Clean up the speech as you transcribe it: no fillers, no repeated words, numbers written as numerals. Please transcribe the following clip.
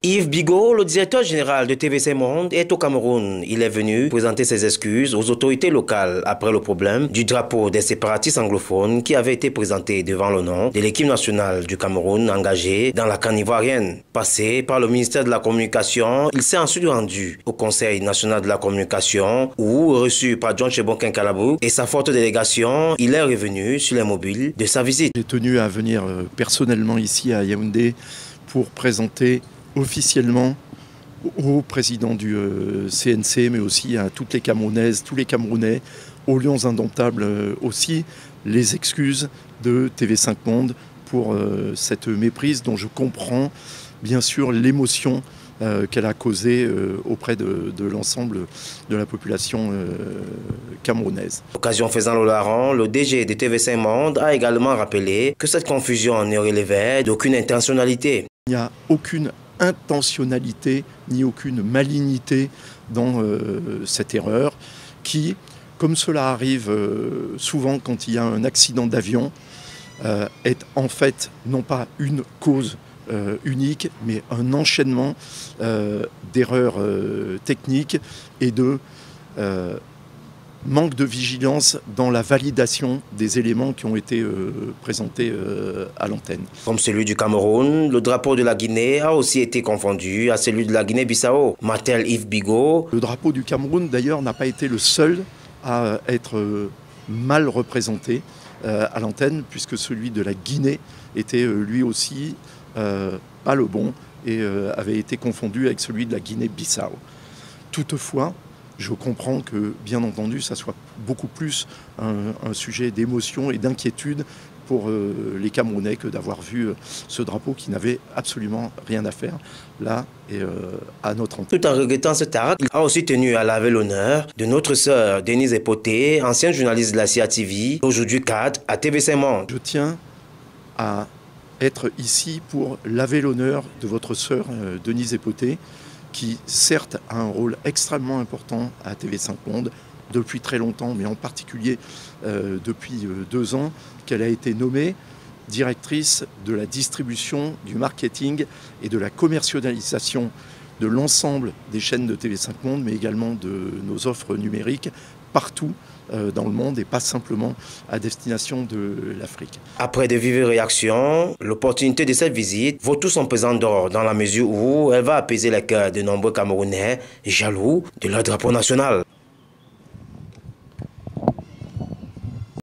Yves Bigot, le directeur général de TVC Monde, est au Cameroun. Il est venu présenter ses excuses aux autorités locales après le problème du drapeau des séparatistes anglophones qui avait été présenté devant le nom de l'équipe nationale du Cameroun engagée dans la CAN ivoirienne. Passé par le ministère de la Communication, il s'est ensuite rendu au Conseil national de la communication où, reçu par John Chebonkin Kalabou et sa forte délégation, il est revenu sur les mobiles de sa visite. J'ai tenu à venir personnellement ici à Yaoundé pour présenter officiellement au président du CNC, mais aussi à toutes les Camerounaises, tous les Camerounais, aux Lions Indomptables aussi, les excuses de TV5 Monde pour cette méprise dont je comprends bien sûr l'émotion qu'elle a causée auprès de l'ensemble de la population camerounaise. Occasion faisant le larron, le DG de TV5 Monde a également rappelé que cette confusion ne relevait d'aucune intentionnalité. Il n'y a aucune intentionnalité ni aucune malignité dans cette erreur qui, comme cela arrive souvent quand il y a un accident d'avion, est en fait non pas une cause unique, mais un enchaînement d'erreurs techniques et de manque de vigilance dans la validation des éléments qui ont été présentés à l'antenne. Comme celui du Cameroun, le drapeau de la Guinée a aussi été confondu à celui de la Guinée-Bissau. Martel Yves Bigot. Le drapeau du Cameroun, d'ailleurs, n'a pas été le seul à être mal représenté à l'antenne, puisque celui de la Guinée était lui aussi pas le bon et avait été confondu avec celui de la Guinée-Bissau. Toutefois, je comprends que, bien entendu, ça soit beaucoup plus un sujet d'émotion et d'inquiétude pour les Camerounais que d'avoir vu ce drapeau qui n'avait absolument rien à faire là et à notre antenne. Tout en regrettant cet acte, il a aussi tenu à laver l'honneur de notre sœur Denise Epoté, ancienne journaliste de la CIA-TV, aujourd'hui cadre à TV5 Monde. Je tiens à être ici pour laver l'honneur de votre sœur Denise Epoté, qui certes a un rôle extrêmement important à TV5 Monde depuis très longtemps, mais en particulier depuis 2 ans, qu'elle a été nommée directrice de la distribution, du marketing et de la commercialisation de l'ensemble des chaînes de TV5 Monde, mais également de nos offres numériques partout dans le monde et pas simplement à destination de l'Afrique. Après de vives réactions, l'opportunité de cette visite vaut tout son pesant d'or dans la mesure où elle va apaiser les cœurs de nombreux Camerounais jaloux de leur drapeau national.